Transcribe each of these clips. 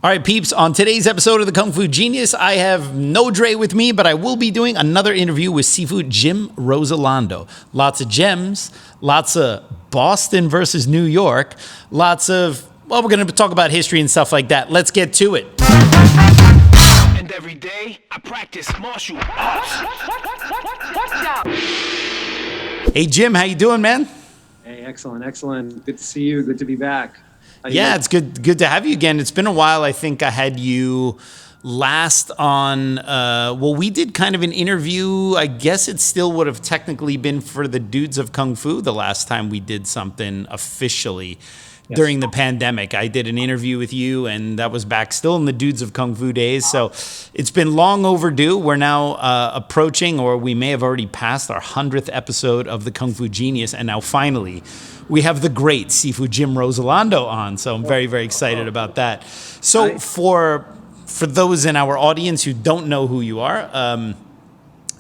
All right, peeps, on today's episode of the Kung Fu Genius, I have no Dre with me, but I will be doing another interview with Sifu Jim Roselando. Lots of gems, lots of Boston versus New York, lots of, well, we're going to talk about history and stuff like that. Let's get to it. And every day, I practice martial arts. Hey, Jim, how you doing, man? Hey, excellent. Good to see you. Good to be back. Yeah, it's good to have you again. It's been a while. I think I had you last on, we did kind of an interview. I guess it still would have technically been for the Dudes of Kung Fu the last time we did something officially during the pandemic. I did an interview with you, and that was back still in the Dudes of Kung Fu days. So it's been long overdue. We're now approaching, or we may have already passed our 100th episode of the Kung Fu Genius, and now finally we have the great Sifu Jim Roselando on, so I'm very, very excited about that. So for those in our audience who don't know who you are,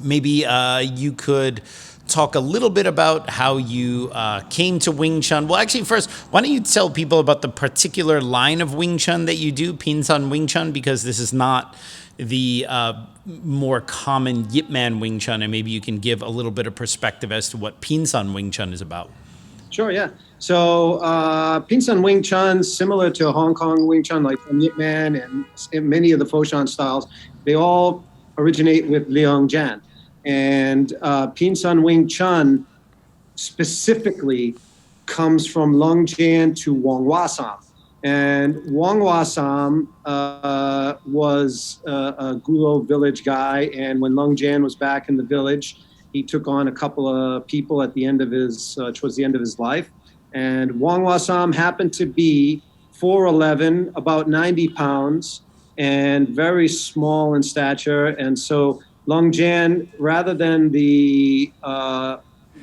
maybe you could talk a little bit about how you came to Wing Chun. Well, actually, first, why don't you tell people about the particular line of Wing Chun that you do, Pin Sun Wing Chun, because this is not the more common Yip Man Wing Chun, and maybe you can give a little bit of perspective as to what Pin Sun Wing Chun is about. Sure, yeah. So Pin Sun Wing Chun, similar to Hong Kong Wing Chun, like Yip Man and many of the Foshan styles, they all originate with Liang Jan. And Pin Sun Wing Chun specifically comes from Long Jan to Wong Hua Sam. And Wong Hua Sam was a Gulo village guy, and when Long Jan was back in the village, he took on a couple of people at the end of his, towards the end of his life. And Wong Hua Sam happened to be 4'11", about 90 pounds, and very small in stature. And so Long Jan, rather than the,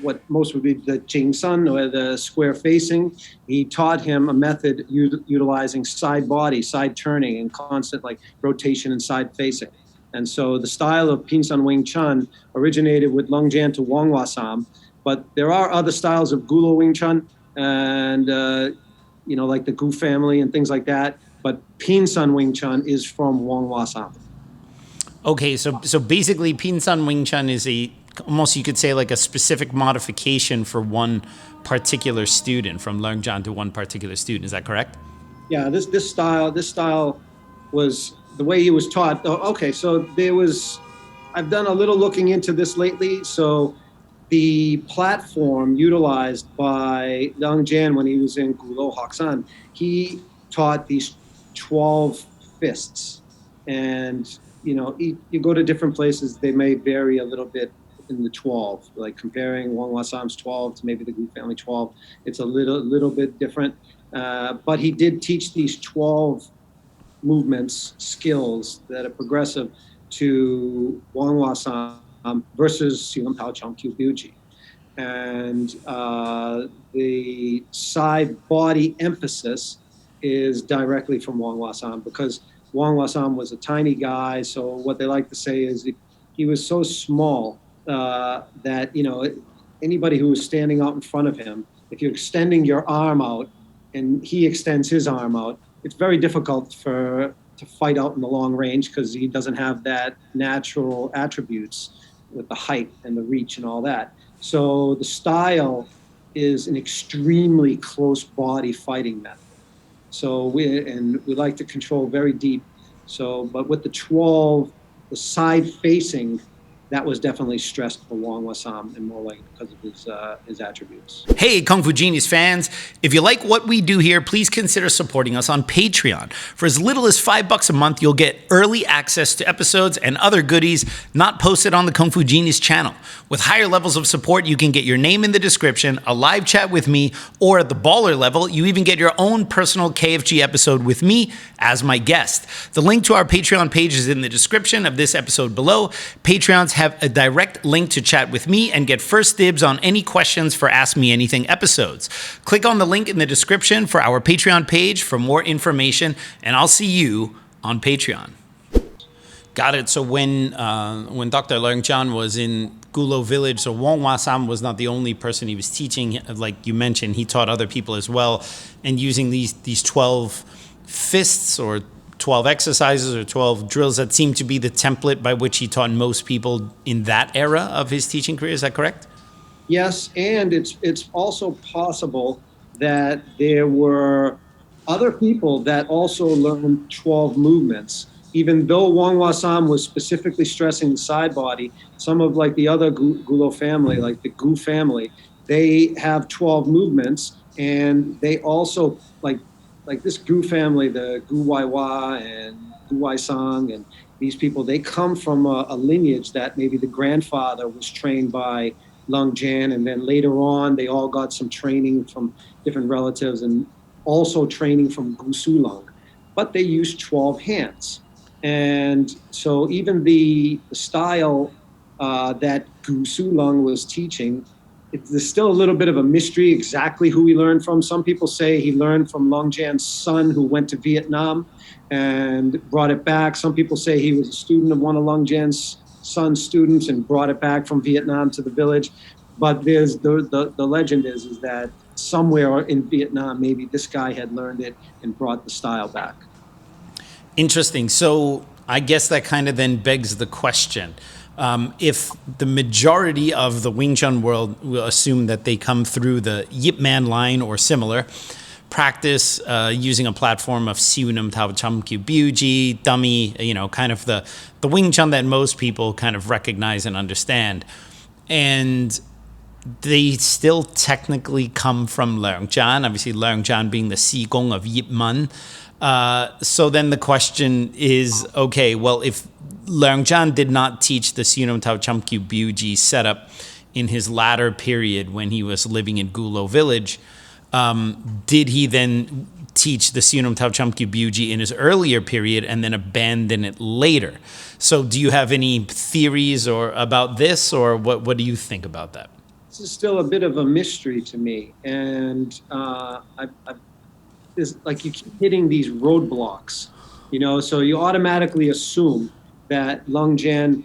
what most would be the Jing Sun or the square facing, he taught him a method utilizing side body, side turning, and constant like rotation and side facing. And so the style of Pin Sun Wing Chun originated with Long Jan to Wong Hua Sam, but there are other styles of Gulo Wing Chun and, like the Gu family and things like that. But Pin Sun Wing Chun is from Wong Hua Sam. Okay, so basically Pin Sun Wing Chun is almost you could say like a specific modification for one particular student, from Leung Jan to one particular student. Is that correct? Yeah, this style was the way he was taught. Okay, so I've done a little looking into this lately. So the platform utilized by Leung Jan when he was in Gulo Haksan, he taught these 12 fists. And, you go to different places, they may vary a little bit in the 12, like comparing Wong Hua Sam's 12 to maybe the Gu family 12. It's a little bit different. But he did teach these 12 movements, skills that are progressive to Wong Hua Sam versus Siwon Pao Chong Kyu Biuji. And the side body emphasis is directly from Wong Hua Sam, because Wong Hua Sam was a tiny guy. So what they like to say is he was so small that, anybody who was standing out in front of him, if you're extending your arm out and he extends his arm out, it's very difficult to fight out in the long range, because he doesn't have that natural attributes with the height and the reach and all that. So the style is an extremely close body fighting method. So we like to control very deep. So, but with the 12, the side facing, that was definitely stressed for Wong Hua Sam and more like because of his attributes. Hey, Kung Fu Genius fans. If you like what we do here, please consider supporting us on Patreon. For as little as $5 a month, you'll get early access to episodes and other goodies not posted on the Kung Fu Genius channel. With higher levels of support, you can get your name in the description, a live chat with me, or at the baller level, you even get your own personal KFG episode with me as my guest. The link to our Patreon page is in the description of this episode below. Patreons have a direct link to chat with me and get first dibs on any questions for Ask Me Anything episodes. Click on the link in the description for our Patreon page for more information, and I'll see you on Patreon. Got it. So when Dr. Leung Jan was in Gulo village, so Wong Hua Sam was not the only person he was teaching. Like you mentioned, he taught other people as well, and using these 12 fists or 12 exercises or 12 drills that seem to be the template by which he taught most people in that era of his teaching career. Is that correct? Yes, and it's also possible that there were other people that also learned 12 movements. Even though Wong Hwa Sam was specifically stressing the side body, some of like the other Gulo family, like the Gu family, they have 12 movements, and they also like this Gu family, the Gu Wai Wa and Gu Wai Sang, and these people, they come from a lineage that maybe the grandfather was trained by Lung Jan, and then later on they all got some training from different relatives and also training from Gu Su Lung, but they used 12 hands. And so even the style that Gu Su Lung was teaching, there's still a little bit of a mystery exactly who he learned from. Some people say he learned from Lung Jan's son, who went to Vietnam and brought it back. Some people say he was a student of one of Lung Jan's son's students and brought it back from Vietnam to the village. But there's the legend is that somewhere in Vietnam, maybe this guy had learned it and brought the style back. Interesting. So I guess that kind of then begs the question. If the majority of the Wing Chun world will assume that they come through the Yip Man line or similar, practice using a platform of Siu Nam Tao Cham Kyu Biu Ji, dummy, kind of the Wing Chun that most people kind of recognize and understand. And they still technically come from Leung Jan, obviously Leung Jan being the Si Gong of Yip Man. So then the question is, okay, well, if Leung Jan did not teach the Siu Nam Tao Cham Kyu Biu Ji setup in his latter period when he was living in Gulo village, did he then teach the Siu Nam Tao Cham Kyu Biu Ji in his earlier period and then abandon it later? So do you have any theories or about this, or what do you think about that? This is still a bit of a mystery to me, and it's like you keep hitting these roadblocks, so you automatically assume that Lung Jan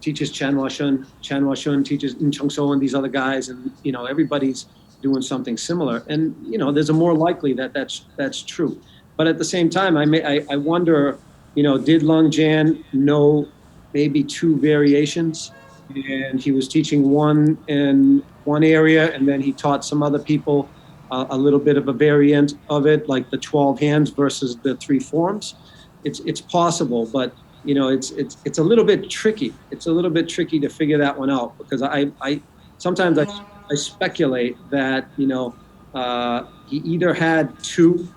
teaches Chan Hua Shun teaches In Chung So and these other guys, and everybody's doing something similar, and there's a more likely that that's true. But at the same time, I wonder, did Lung Jan know maybe two variations, and he was teaching one in one area, and then he taught some other people a little bit of a variant of it, like the 12 hands versus the 3 forms. It's possible, but it's a little bit tricky. It's a little bit tricky to figure that one out, because I sometimes I speculate that he either had 2,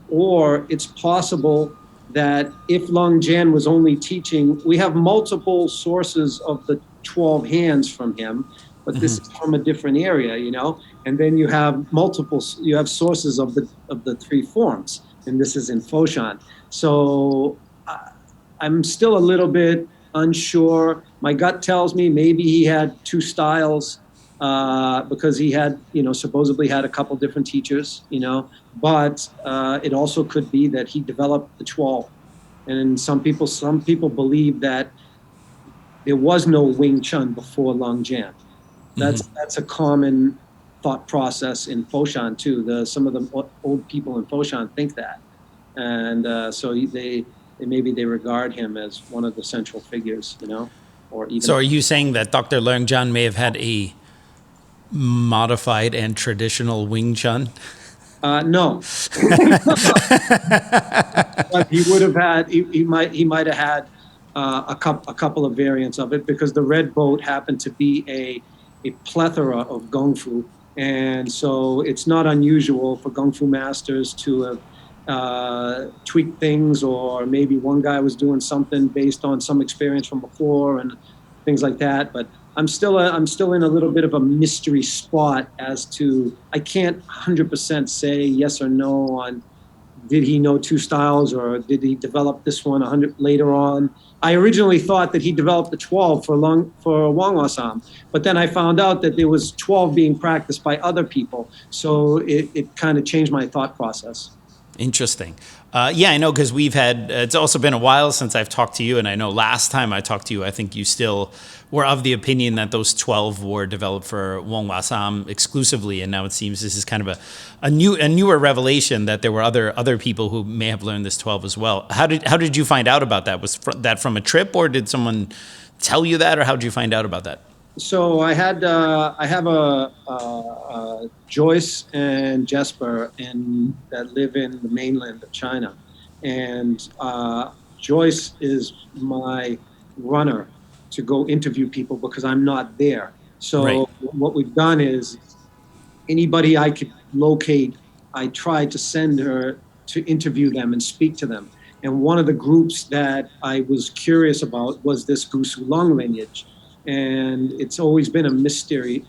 or it's possible that if Lung Jan was only teaching, we have multiple sources of the 12 hands from him, but this is from a different area, and then you have sources of the 3 forms, and this is in Foshan. So I'm still a little bit unsure. My gut tells me maybe he had 2 styles, because he had, supposedly had a couple different teachers, but it also could be that he developed the 12. And some people believe that there was no Wing Chun before Lung Jan. That's a common thought process in Foshan too. Some of the old people in Foshan think that, and so they regard him as one of the central figures, or even. So are you saying that Dr. Leung Jan may have had a modified and traditional Wing Chun? No. But he would have had. He might have had a couple of variants of it, because the Red Boat happened to be a plethora of Gong Fu, and so it's not unusual for Gong Fu masters to have tweaked things, or maybe one guy was doing something based on some experience from before and things like that. But I'm still in a little bit of a mystery spot as to, I can't 100% say yes or no on did he know 2 styles, or did he develop this one later on. I originally thought that he developed the 12 for Wong Hwa Sam, but then I found out that there was 12 being practiced by other people, so it kind of changed my thought process. Interesting. Yeah, I know, because we've had, it's also been a while since I've talked to you, and I know last time I talked to you, I think you still were of the opinion that those 12 were developed for Wong Wasam exclusively, and now it seems this is kind of a newer revelation that there were other people who may have learned this 12 as well. How did you find out about that? Was that from a trip, or did someone tell you that, or how did you find out about that? So I have Joyce and Jesper that live in the mainland of China, and Joyce is my runner to go interview people because I'm not there. So Right. what we've done is anybody I could locate, I tried to send her to interview them and speak to them. And one of the groups that I was curious about was this Gusu Lung lineage. And it's always been a mystery.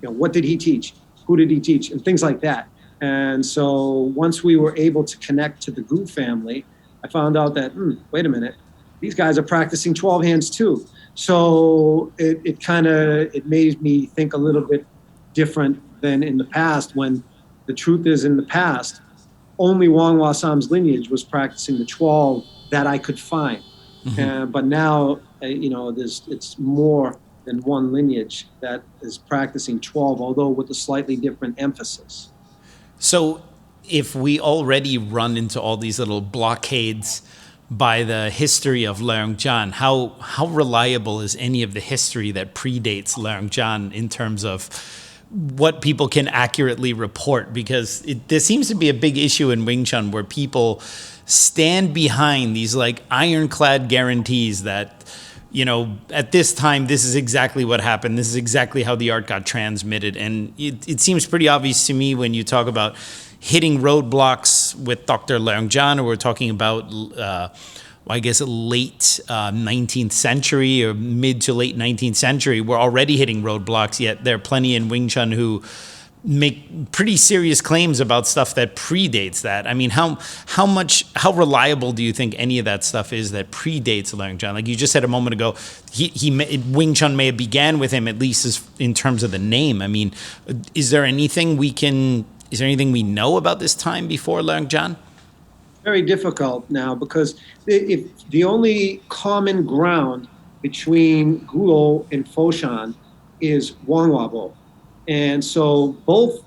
What did he teach? Who did he teach? And things like that. And so once we were able to connect to the Gu family, I found out that, wait a minute, these guys are practicing 12 hands too. So it made me think a little bit different than in the past, when the truth is, in the past, only Wong Wasam's lineage was practicing the 12 that I could find. Mm-hmm. But now, it's more than one lineage that is practicing 12, although with a slightly different emphasis. So if we already run into all these little blockades by the history of Leung-jan, how reliable is any of the history that predates Leung-jan in terms of what people can accurately report? Because there seems to be a big issue in Wing Chun where people stand behind these like ironclad guarantees that, at this time, this is exactly what happened. This is exactly how the art got transmitted. And it seems pretty obvious to me when you talk about hitting roadblocks with Dr. Leung-jan, or we're talking about, I guess, late 19th century or mid to late 19th century. We're already hitting roadblocks, yet there are plenty in Wing Chun who make pretty serious claims about stuff that predates that. I mean, how reliable do you think any of that stuff is that predates Leung-jan? Like you just said a moment ago, Wing Chun may have began with him, at least in terms of the name. I mean, is there anything we know about this time before Leung-jan? Very difficult now, because if the only common ground between Gulo and Foshan is Wangwabo. And so both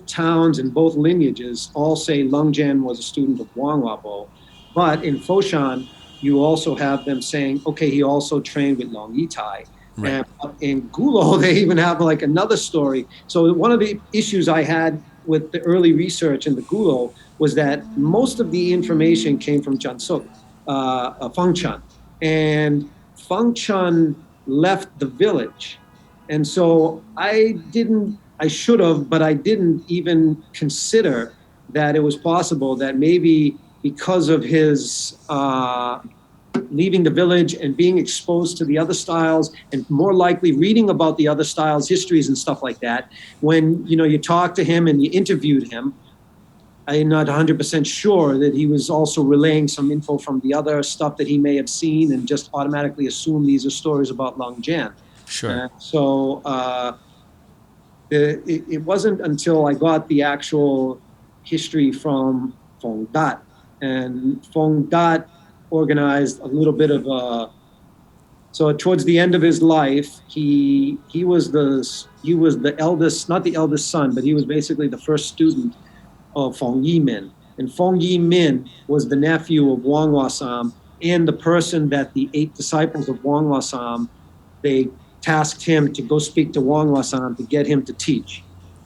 towns and both lineages all say Leung-jan was a student of Wangwabo. But in Foshan, you also have them saying, okay, he also trained with Long Yitai. Right. And in Gulo, they even have like another story. So one of the issues I had with the early research in the Gulo was that most of the information came from Jansuk, Feng Chun. And Feng Chun left the village. And so I should have, but I didn't even consider that it was possible that maybe because of his leaving the village and being exposed to the other styles, and more likely reading about the other styles, histories and stuff like that, when you talked to him and you interviewed him, I'm not 100% sure that he was also relaying some info from the other stuff that he may have seen and just automatically assumed these are stories about Leung-jan. Sure. It wasn't until I got the actual history from Fong Dat, and Fong Dat organized a little bit of so towards the end of his life, he was the eldest, not the eldest son, but he was basically the first student of Fong Yi-min. And Fong Yi-min was the nephew of Wong Wasam, and the person that the 8 disciples of Wong Wasam, they tasked him to go speak to Wong Wasam to get him to teach.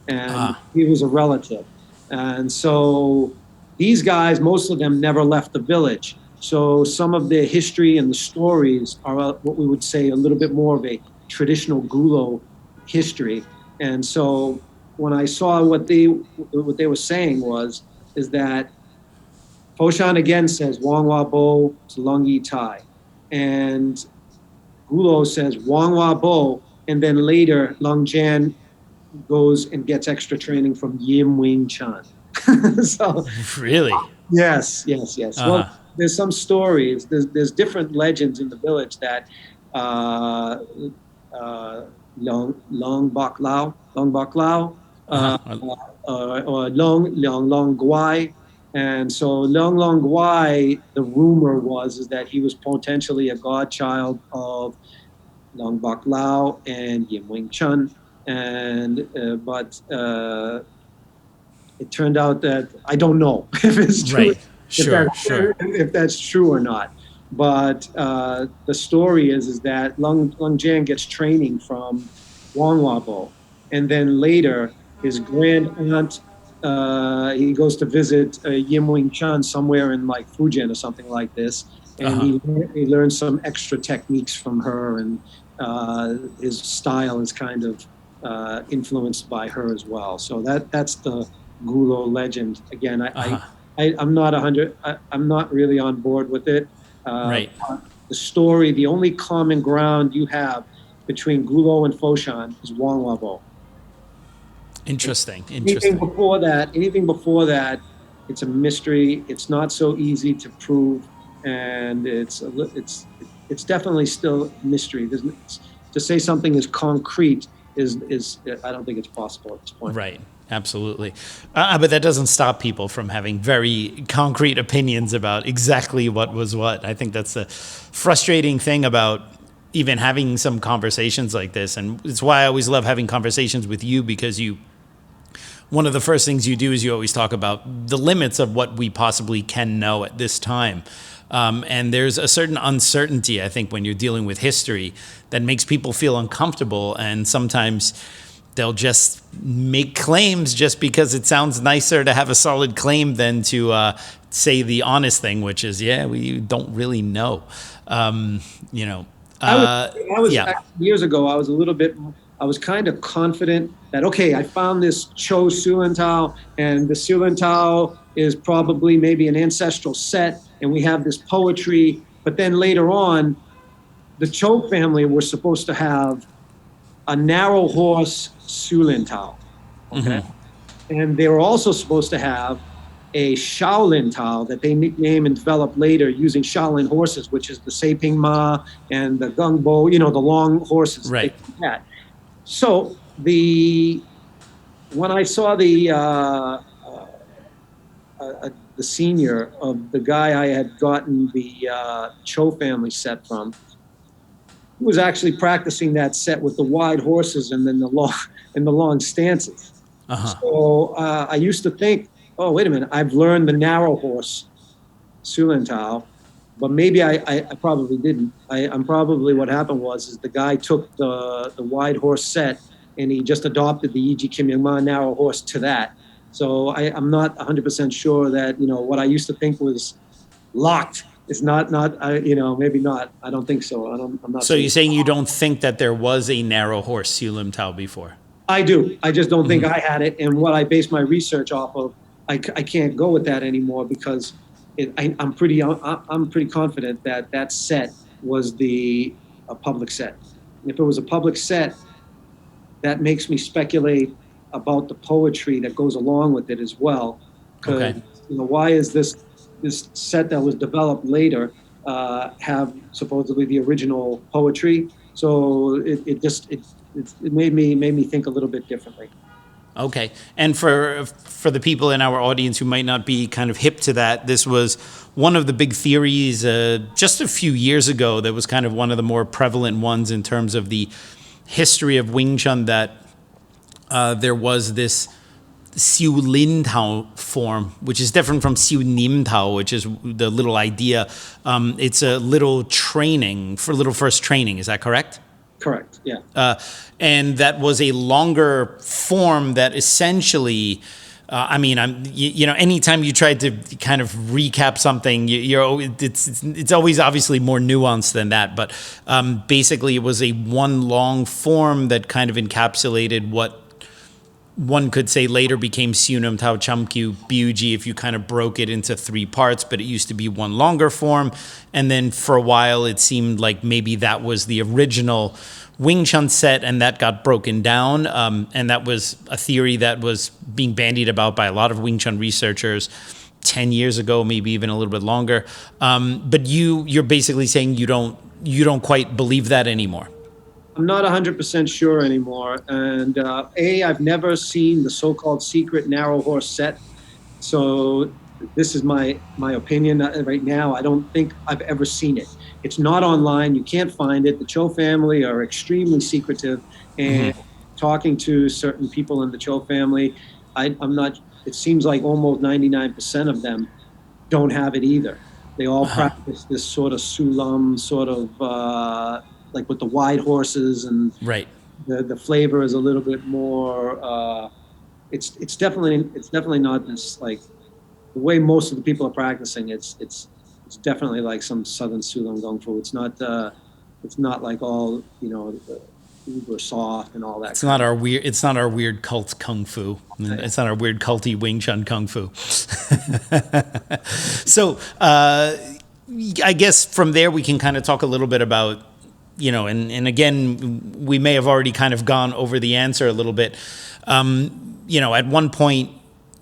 And he was a relative. And so these guys, most of them never left the village. So some of their history and the stories are what we would say a little bit more of a traditional Gulo history. And so when I saw what they were saying is that Foshan again says Wang Wabo to Long Yi Tai, and Gulo says Wang Wabo, and then later Leung-jan goes and gets extra training from Yim Wing Chun. So really, yes. Well, there's some stories. There's different legends in the village that Long Bak Lao or Long Guai. And so Long Guai, the rumor is that he was potentially a godchild of Long Bak Lao and Yim Wing Chun. And but it turned out that I don't know if it's true, Right. Sure. if that's true or not. But the story is that Lung Jian gets training from Wang Wabo, and then later his grand aunt, he goes to visit Yim Wing Chun somewhere in like Fujian or something like this, and he learns some extra techniques from her, and his style is kind of influenced by her as well. So that's the Gulo legend. Again, I'm not I'm not really on board with it. Right. The story, the only common ground you have between Gulo and Foshan is Wang Wabo. Interesting. Anything before that, it's a mystery. It's not so easy to prove, and it's definitely still a mystery. To say something is concrete is I don't think it's possible at this point. Right. Absolutely. But that doesn't stop people from having very concrete opinions about exactly what was what. I think that's the frustrating thing about even having some conversations like this. And it's why I always love having conversations with you, because one of the first things you do is you always talk about the limits of what we possibly can know at this time. And there's a certain uncertainty, I think, when you're dealing with history that makes people feel uncomfortable. And sometimes they'll just make claims just because it sounds nicer to have a solid claim than to say the honest thing, which is, we don't really know. Years ago, I was kind of confident that, okay, I found this Cho Sulintao, and the Sulintao is probably maybe an ancestral set, and we have this poetry. But then later on, the Cho family were supposed to have a narrow horse Sulintao, okay? And they were also supposed to have a Shaolin Tao that they nicknamed and developed later using Shaolin horses, which is the Seiping Ma and the Gungbo, the long horses. Right. That. So when I saw the senior of the guy I had gotten the Cho family set from, he was actually practicing that set with the wide horses and then the long stances. So I used to think, oh, wait a minute, I've learned the narrow horse Sulintao, but maybe I probably didn't. I'm probably, what happened is the guy took the wide horse set and he just adopted the Yiji Kim Yung Ma narrow horse to that. So I'm not 100% sure that, what I used to think was locked. It's not, maybe not. I don't think so. I'm not. So you're saying you don't think that there was a narrow horse Sulim Tao before? I do. I just don't think I had it. And what I base my research off of, I can't go with that anymore, because I'm pretty confident that set was a public set. And if it was a public set, that makes me speculate about the poetry that goes along with it as well. Because why is this set that was developed later have supposedly the original poetry? So it made me think a little bit differently. Okay. And for the people in our audience who might not be kind of hip to that, this was one of the big theories just a few years ago that was kind of one of the more prevalent ones in terms of the history of Wing Chun, that there was this Siu Lin Tao form, which is different from Siu Nim Tao, which is the little idea. It's a little training, for little first training. Is that correct? Correct, yeah. And that was a longer form that essentially, anytime you tried to kind of recap something, it's always obviously more nuanced than that. But basically, it was a one long form that kind of encapsulated what one could say later became Siunam Tao Chamkyu Biuji if you kind of broke it into three parts, but it used to be one longer form. And then for a while, it seemed like maybe that was the original Wing Chun set, and that got broken down. And that was a theory that was being bandied about by a lot of Wing Chun researchers 10 years ago, maybe even a little bit longer. But you're basically saying you don't quite believe that anymore. I'm not 100% sure anymore. And I've never seen the so-called secret narrow horse set. So this is my opinion right now. I don't think I've ever seen it. It's not online. You can't find it. The Cho family are extremely secretive, and talking to certain people in the Cho family, I'm not. It seems like almost 99% of them don't have it either. They all practice this sort of sulam, sort of like with the wide horses, and Right. the flavor is a little bit more. It's definitely not this like the way most of the people are practicing. It's definitely like some Southern Sulam Kung Fu. It's not like all uber soft and all that. It's not our weird. It's not our weird cult kung fu. It's not our weird culty Wing Chun kung fu. So I guess from there we can kind of talk a little bit about, and again, we may have already kind of gone over the answer a little bit. At one point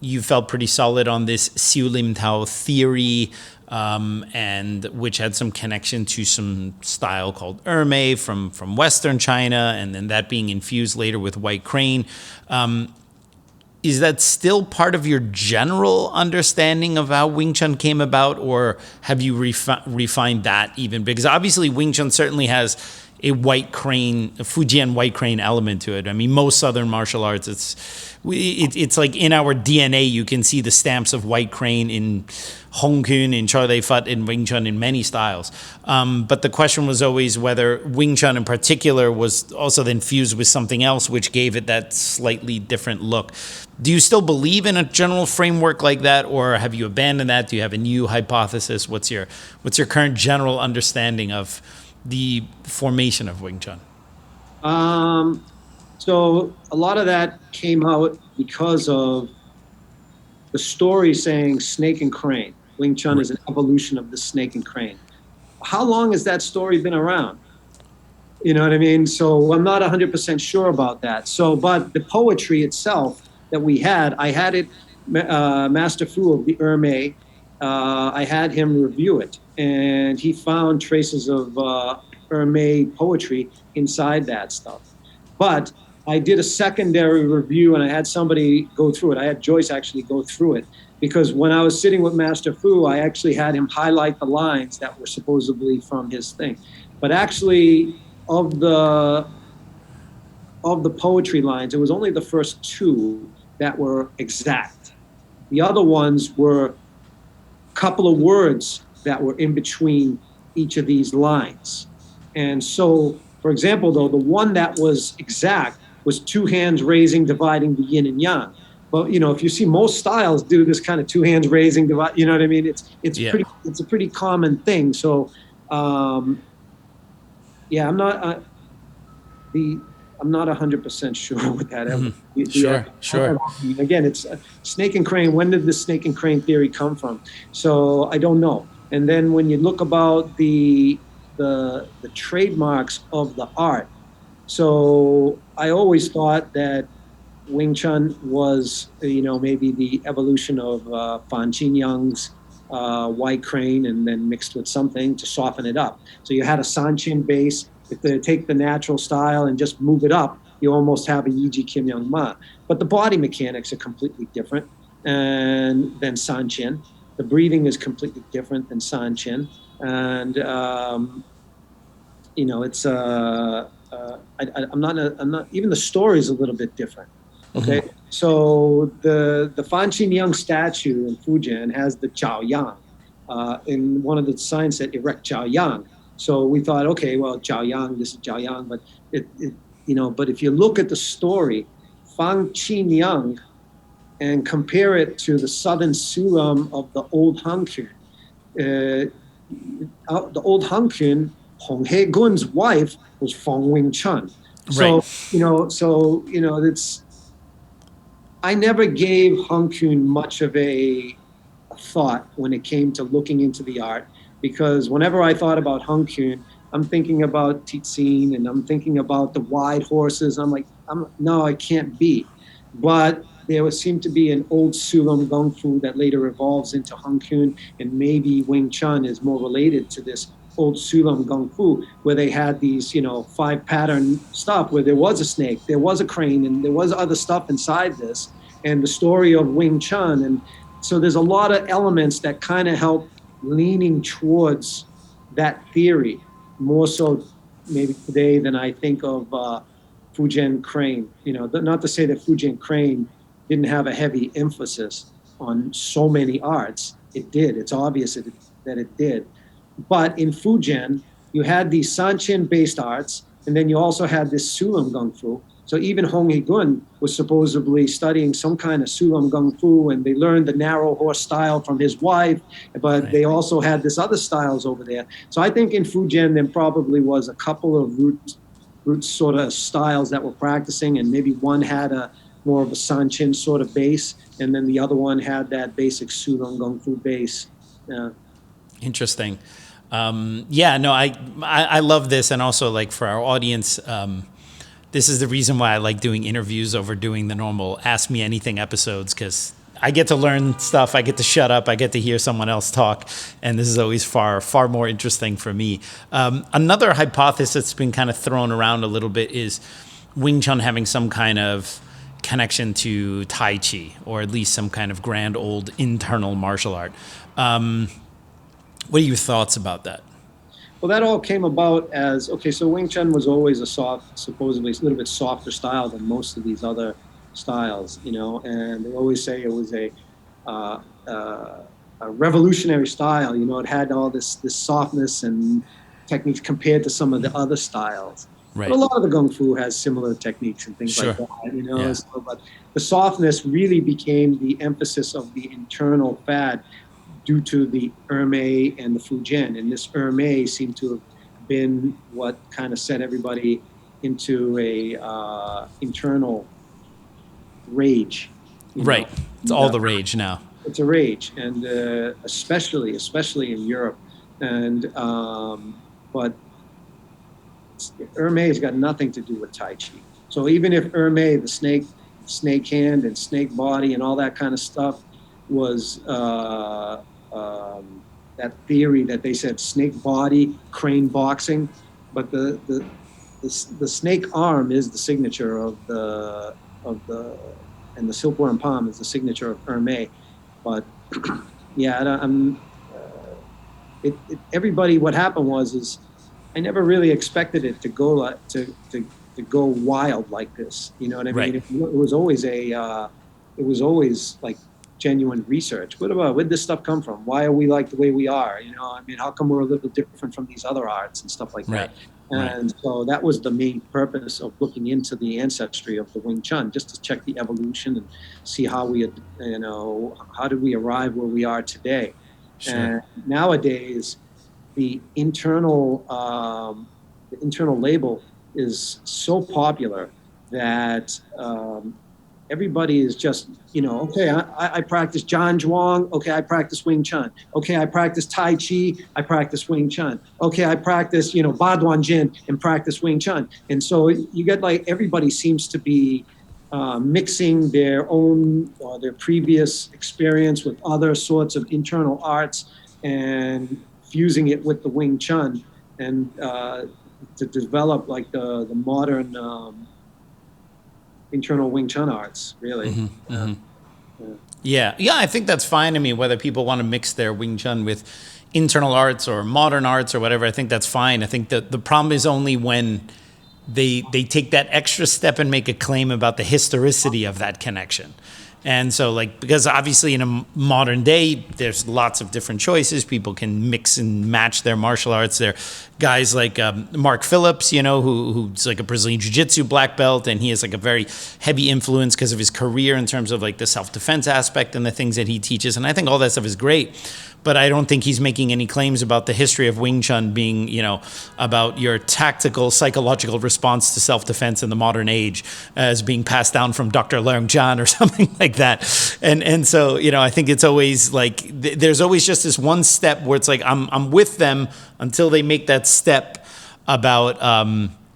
you felt pretty solid on this Siu Lim Tao theory, and which had some connection to some style called Ermei from Western China, and then that being infused later with White Crane. Is that still part of your general understanding of how Wing Chun came about, or have you refined that even? Because obviously Wing Chun certainly has a White Crane, a Fujian White Crane element to it. I mean, most Southern martial arts, it's like in our DNA, you can see the stamps of White Crane in Hong Kong, in Char Lei Fut, in Wing Chun, in many styles. But the question was always whether Wing Chun in particular was also then fused with something else, which gave it that slightly different look. Do you still believe in a general framework like that, or have you abandoned that? Do you have a new hypothesis? What's your current general understanding of the formation of Wing Chun? So a lot of that came out because of the story saying snake and crane. Wing Chun is an evolution of the snake and crane. How long has that story been around? You know what I mean? So I'm not 100% sure about that. So, but the poetry itself that we had, I had it, Master Fu of the Ermei, I had him review it, and he found traces of Ermei poetry inside that stuff. But I did a secondary review, and I had somebody go through it. I had Joyce actually go through it, because when I was sitting with Master Fu, I actually had him highlight the lines that were supposedly from his thing. But actually, of the poetry lines, it was only the first two that were exact. The other ones were a couple of words that were in between each of these lines. And so, for example, though, the one that was exact was two hands raising, dividing the yin and yang. But if you see most styles do this kind of two hands raising, divide, you know what I mean? It's a pretty common thing. So, I'm not 100% sure with that. Sure. Again, it's snake and crane. When did the snake and crane theory come from? So I don't know. And then when you look about the trademarks of the art, so I always thought that Wing Chun was, maybe the evolution of Fan Chin Young's White Crane, and then mixed with something to soften it up. So you had a San Chin base. If they take the natural style and just move it up, you almost have a Yiji Kim Young Ma. But the body mechanics are completely different than San Chin. The breathing is completely different than San Chin. And, it's, I'm not, even the story is a little bit different. Okay. Mm-hmm. So the Fan Chin Young statue in Fujian has the Jiao Yang. In one of the signs said erect Jiao Yang. So we thought, okay, well, Jiao Yang, this is Jiao Yang, but but if you look at the story, Fan Chin Young, and compare it to the Southern Sulam of the old Hankyun, the old Hankyun, Hong He Gun's wife was Feng Wing Chun. So, right. It's, I never gave Hankyun much of a thought when it came to looking into the art. Because whenever I thought about Hankyun, I'm thinking about Tizin, and I'm thinking about the wide horses. I'm like, no, it can't be. But there would seem to be an old Sulam Kung Fu that later evolves into Hankyun, and maybe Wing Chun is more related to this old Sulam Gung Fu, where they had these, 5-pattern stuff where there was a snake, there was a crane, and there was other stuff inside this, and the story of Wing Chun. And so there's a lot of elements that kind of help leaning towards that theory, more so maybe today than I think of Fujian Crane. Not to say that Fujian Crane didn't have a heavy emphasis on so many arts. It did. It's obvious that it did. But in Fujian, you had these Sanchin-based arts, and then you also had this Sulam Gung Fu. So even Hong He-gun was supposedly studying some kind of Sulam Gung Fu, and they learned the narrow horse style from his wife, but they also had this other styles over there. So I think in Fujian there probably was a couple of root sort of styles that were practicing, and maybe one had a more of a Sanchin sort of base, and then the other one had that basic Sulam Gung Fu base. Interesting. I love this, and also like for our audience, this is the reason why I like doing interviews over doing the normal Ask Me Anything episodes, because I get to learn stuff, I get to shut up, I get to hear someone else talk, and this is always far, far more interesting for me. Another hypothesis that's been kind of thrown around a little bit is Wing Chun having some kind of connection to Tai Chi, or at least some kind of grand old internal martial art. What are your thoughts about that? Well, that all came about as, so Wing Chun was always supposedly a little bit softer style than most of these other styles, and they always say it was a revolutionary style. It had all this softness and techniques compared to some of the other styles. Right. But a lot of the Gung Fu has similar techniques and things like that, So, but the softness really became the emphasis of the internal fad due to the Ermei and the Fujian. And this Ermei seemed to have been what kind of set everybody into a internal rage. Right. It's all the rage now. It's a rage, and especially in Europe. And but Ermei has got nothing to do with Tai Chi. So even if Ermei, the snake hand and snake body and all that kind of stuff was that theory that they said snake body, crane boxing, but the snake arm is the signature of the and the silkworm palm is the signature of Ermei. But everybody, what happened was I never really expected it to go to go wild like this. You know what I mean? It was always like genuine research. Where'd this stuff come from? Why are we like the way we are? How come we're a little different from these other arts and stuff like that? And so that was the main purpose of looking into the ancestry of the Wing Chun, just to check the evolution and see how how did we arrive where we are today. Sure. And nowadays, the internal label is so popular that everybody is just, I practice John Zhuang. Okay, I practice Wing Chun. Okay, I practice Tai Chi. I practice Wing Chun. Okay, I practice, Baduan Jin and practice Wing Chun. And so you get everybody seems to be mixing their own or their previous experience with other sorts of internal arts and fusing it with the Wing Chun and to develop the modern internal Wing Chun arts, really. Mm-hmm, mm-hmm. Yeah, I think that's fine. I mean, whether people want to mix their Wing Chun with internal arts or modern arts or whatever, I think that's fine. I think that the problem is only when they take that extra step and make a claim about the historicity of that connection. And so, because obviously in a modern day, there's lots of different choices. People can mix and match their martial arts. There are guys like Mark Phillips, who's like a Brazilian Jiu-Jitsu black belt, and he has a very heavy influence because of his career in terms of the self-defense aspect and the things that he teaches. And I think all that stuff is great. But I don't think he's making any claims about the history of Wing Chun being, about your tactical, psychological response to self-defense in the modern age as being passed down from Dr. Leung Jan or something like that. And so, I think it's always there's always just this one step where it's I'm with them until they make that step about,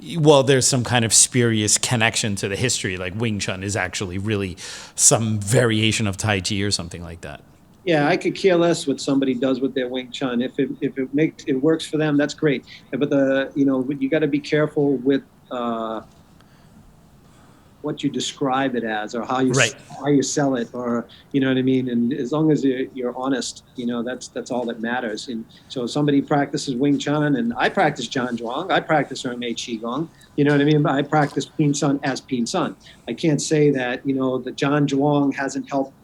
there's some kind of spurious connection to the history. Like Wing Chun is actually really some variation of Tai Chi or something like that. Yeah, I could care less what somebody does with their Wing Chun. If it works for them, that's great. But you got to be careful with what you describe it as, or Right. how you sell it, or you know what I mean. And as long as you're honest, that's all that matters. And so if somebody practices Wing Chun, and I practice John Zhuang, I practice Hermei Qigong. You know what I mean? But I practice Pin Sun as Pin Sun. I can't say that the John Zhuang hasn't helped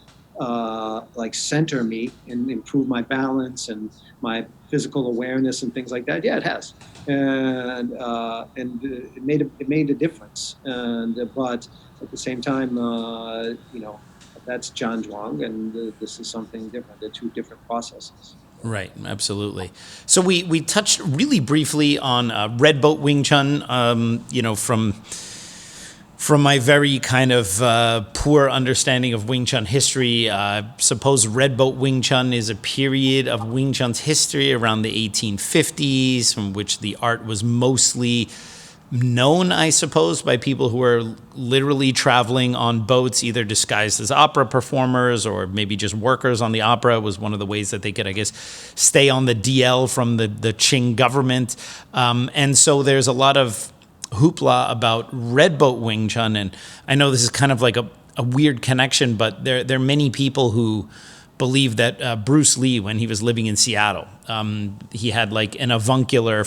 like center me and improve my balance and my physical awareness and things like that. Yeah, it has, and it made a difference. But at the same time, that's John Zhuang, and this is something different. They're two different processes. Right, absolutely. So we touched really briefly on Red Boat Wing Chun, from my very kind of poor understanding of Wing Chun history. Suppose Red Boat Wing Chun is a period of Wing Chun's history around the 1850s, from which the art was mostly known, I suppose, by people who were literally traveling on boats, either disguised as opera performers or maybe just workers on the opera. It was one of the ways that they could, I guess, stay on the DL from the Qing government. And so there's a lot of hoopla about Red Boat Wing Chun. And I know this is kind of like a weird connection, but there are many people who believe that Bruce Lee, when he was living in Seattle, he had like an avuncular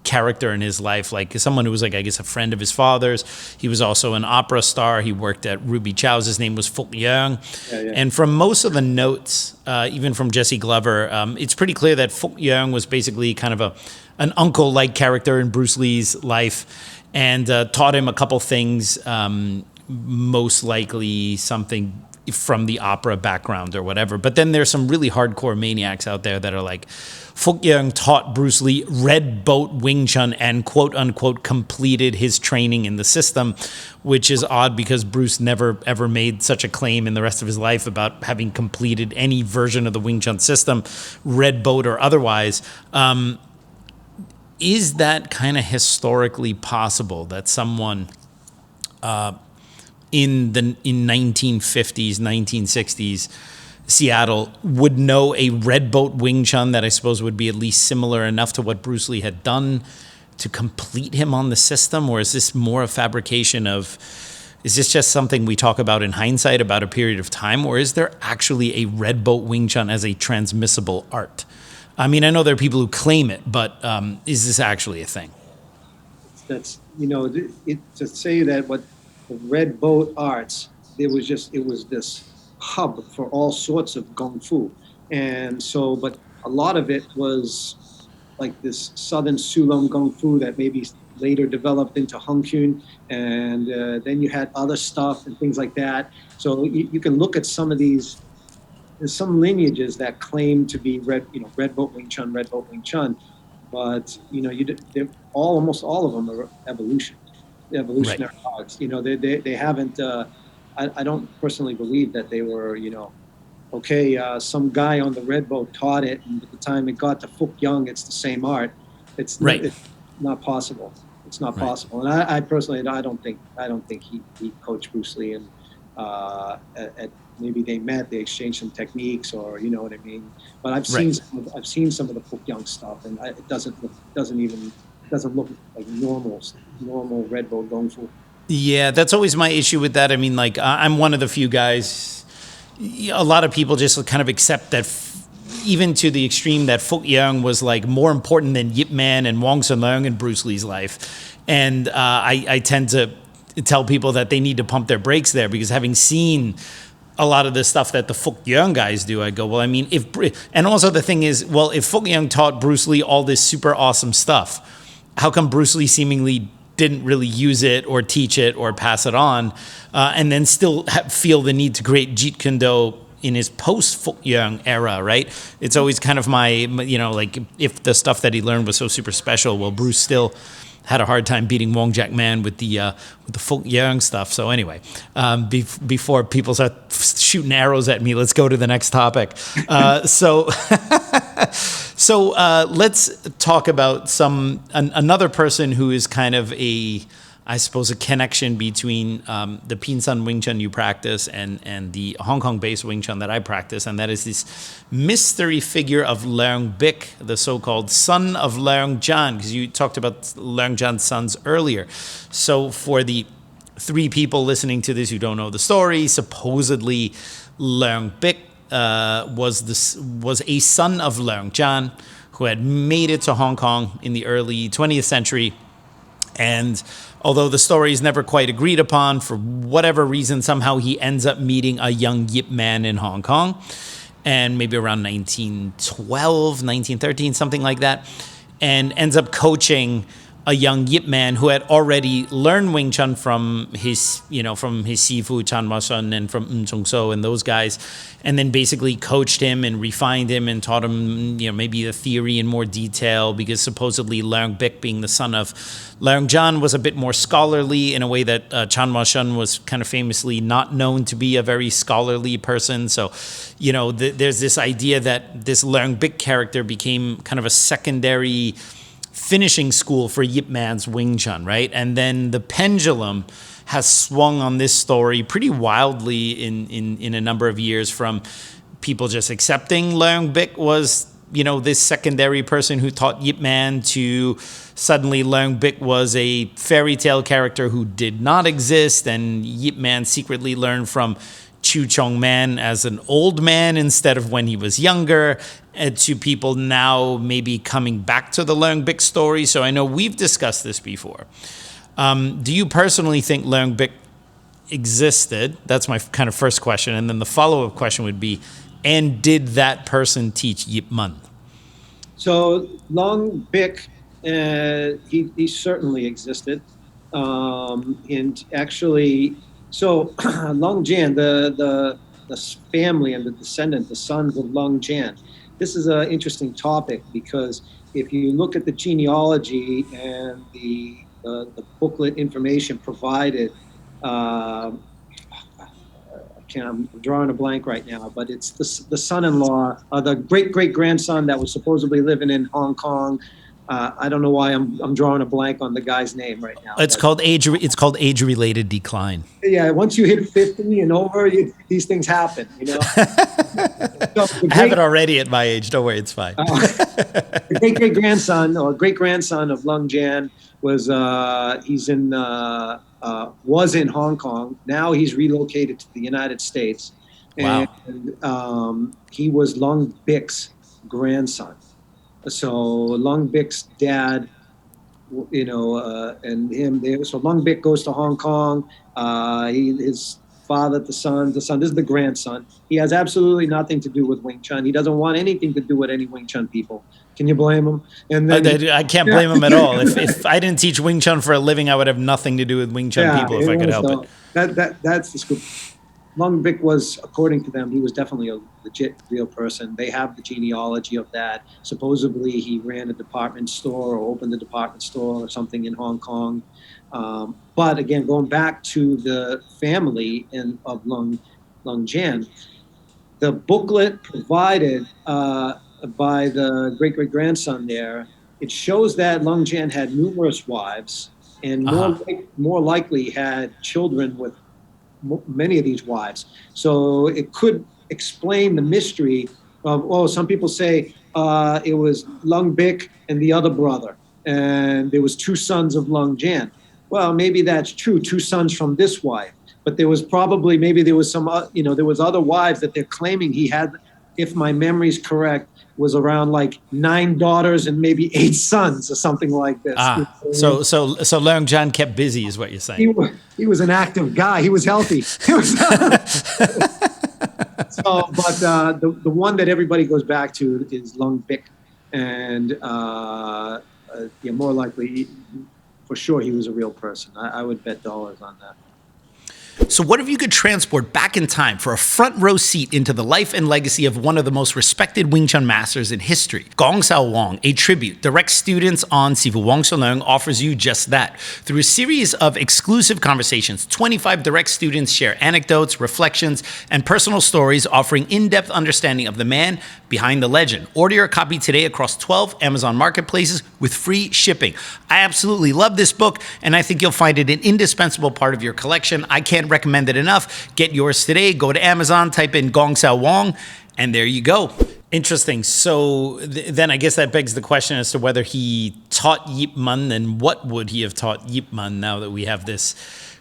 character in his life, like someone who was like, I guess, a friend of his father's. He was also an opera star. He worked at Ruby Chow's. His name was Fuk Young. Yeah. And from most of the notes, even from Jesse Glover, it's pretty clear that Fuk Young was basically kind of an uncle-like character in Bruce Lee's life, and taught him a couple things, most likely something from the opera background or whatever. But then there's some really hardcore maniacs out there that are like, Fuk Young taught Bruce Lee Red Boat Wing Chun and quote unquote completed his training in the system, which is odd because Bruce never ever made such a claim in the rest of his life about having completed any version of the Wing Chun system, Red Boat or otherwise. Is that kind of historically possible that someone in 1950s, 1960s Seattle would know a Red Boat Wing Chun that I suppose would be at least similar enough to what Bruce Lee had done to complete him on the system? Or is this more a fabrication is this just something we talk about in hindsight about a period of time? Or is there actually a Red Boat Wing Chun as a transmissible art? I mean, I know there are people who claim it, but is this actually a thing? That's, to say that what the Red Boat arts, it was this hub for all sorts of Kung Fu. And so, but a lot of it was like this Southern Sulong Kung Fu that maybe later developed into Hung Kyun. And then you had other stuff and things like that. So you can look at some of these. There's some lineages that claim to be Red Boat Wing Chun, but almost all of them are evolutionary arts. They haven't. I don't personally believe that they were. Some guy on the Red Boat taught it, and by the time it got to Fuk Young, it's the same art. It's not possible. It's not possible. And I personally, I don't think he coached Bruce Lee, and maybe they met, they exchanged some techniques, or you know what I mean. But I've seen some of the Fuk Young stuff, and it doesn't look like normal Red Boat Kung Fu. Yeah, that's always my issue with that. I mean, like, I'm one of the few guys. A lot of people just kind of accept that, even to the extreme that Fuk Young was like more important than Yip Man and Wong Sun Leung in Bruce Lee's life, and I tend to tell people that they need to pump their brakes there, because having seen a lot of the stuff that the Fuk Young guys do, I go, well, I mean, and also the thing is, well, if Fuk Young taught Bruce Lee all this super awesome stuff, how come Bruce Lee seemingly didn't really use it or teach it or pass it on, and then still feel the need to create Jeet Kune Do in his post-Fuk Young era, right? It's always kind of my, like, if the stuff that he learned was so super special, well, Bruce still had a hard time beating Wong Jack Man with the Fuk Young stuff. So anyway, before people start shooting arrows at me, let's go to the next topic. So let's talk about another person who is kind of I suppose, a connection between the Pinsan Wing Chun you practice and the Hong Kong-based Wing Chun that I practice, and that is this mystery figure of Leung Bic, the so-called son of Leung Jan, because you talked about Leung Jan's sons earlier. So for the 3 people listening to this who don't know the story, supposedly Leung Bic was a son of Leung Jan who had made it to Hong Kong in the early 20th century. And although the story is never quite agreed upon, for whatever reason, somehow he ends up meeting a young Yip Man in Hong Kong, and maybe around 1912, 1913, something like that, and ends up coaching a young Yip Man who had already learned Wing Chun from his Sifu Chan Ma Sun and from Chung So and those guys, and then basically coached him and refined him and taught him, maybe the theory in more detail, because supposedly Leung Bic, being the son of Leung Jan, was a bit more scholarly in a way that Chan Ma Shun was kind of famously not known to be a very scholarly person. So, there's this idea that this Leung Bic character became kind of a secondary finishing school for Yip Man's Wing Chun, right? And then the pendulum has swung on this story pretty wildly in a number of years, from people just accepting Leung Bic was, this secondary person who taught Yip Man, to suddenly Leung Bic was a fairy tale character who did not exist, and Yip Man secretly learned from Chu Chong Man as an old man instead of when he was younger, to people now maybe coming back to the Leung Bic story. So I know we've discussed this before. Do you personally think Leung Bic existed? That's my kind of first question. And then the follow-up question would be, and did that person teach Yip Man? So Leung Bic, he certainly existed. And actually, so Leung Jan, the family and the descendant, the sons of Leung Jan. This is an interesting topic, because if you look at the genealogy and the booklet information provided, I'm drawing a blank right now, but it's the son-in-law, the great-great-grandson that was supposedly living in Hong Kong. I don't know why I'm drawing a blank on the guy's name right now. It's called age-related decline. Yeah, once you hit 50 and over, these things happen. So I have it already at my age. Don't worry, it's fine. The great-great-grandson or great-grandson of Leung Jan was in Hong Kong. Now he's relocated to the United States. Wow. And he was Leung Bic's grandson. So Leung Bic's dad, and him. So Leung Bic goes to Hong Kong. His father, the son. This is the grandson. He has absolutely nothing to do with Wing Chun. He doesn't want anything to do with any Wing Chun people. Can you blame him? And then, I can't blame him at all. If I didn't teach Wing Chun for a living, I would have nothing to do with Wing Chun people if I could help it. That's the scoop. Leung Bic was, according to them, he was definitely a legit real person. They have the genealogy of that. Supposedly he ran a department store or opened a department store or something in Hong Kong. But again, going back to the family of Leung Jan, the booklet provided by the great-great-grandson there, it shows that Leung Jan had numerous wives and more likely had children with many of these wives. So it could explain the mystery of, some people say it was Leung Bic and the other brother, and there was 2 sons of Leung Jan. Well, maybe that's true, 2 sons from this wife, but there was probably, there was some, there was other wives that they're claiming he had, if my memory's correct, was around like 9 daughters and maybe 8 sons or something like this. So Leung Jan kept busy, is what you're saying. He was an active guy. He was healthy. But the one that everybody goes back to is Leung Bic, and more likely, for sure, he was a real person. I would bet dollars on that. So what if you could transport back in time for a front row seat into the life and legacy of one of the most respected Wing Chun masters in history? Gong Sao Wong, a tribute direct students on Sifu Wong Sau Leung, offers you just that. Through a series of exclusive conversations, 25 direct students share anecdotes, reflections, and personal stories offering in-depth understanding of the man behind the legend. Order your copy today across 12 Amazon marketplaces with free shipping. I absolutely love this book, and I think you'll find it an indispensable part of your collection. I can't recommend it enough. Get yours today. Go to Amazon, type in Gong Sao Wong, and there you go. Interesting. So then I guess that begs the question as to whether he taught Yip Man, and what would he have taught Yip Man, now that we have this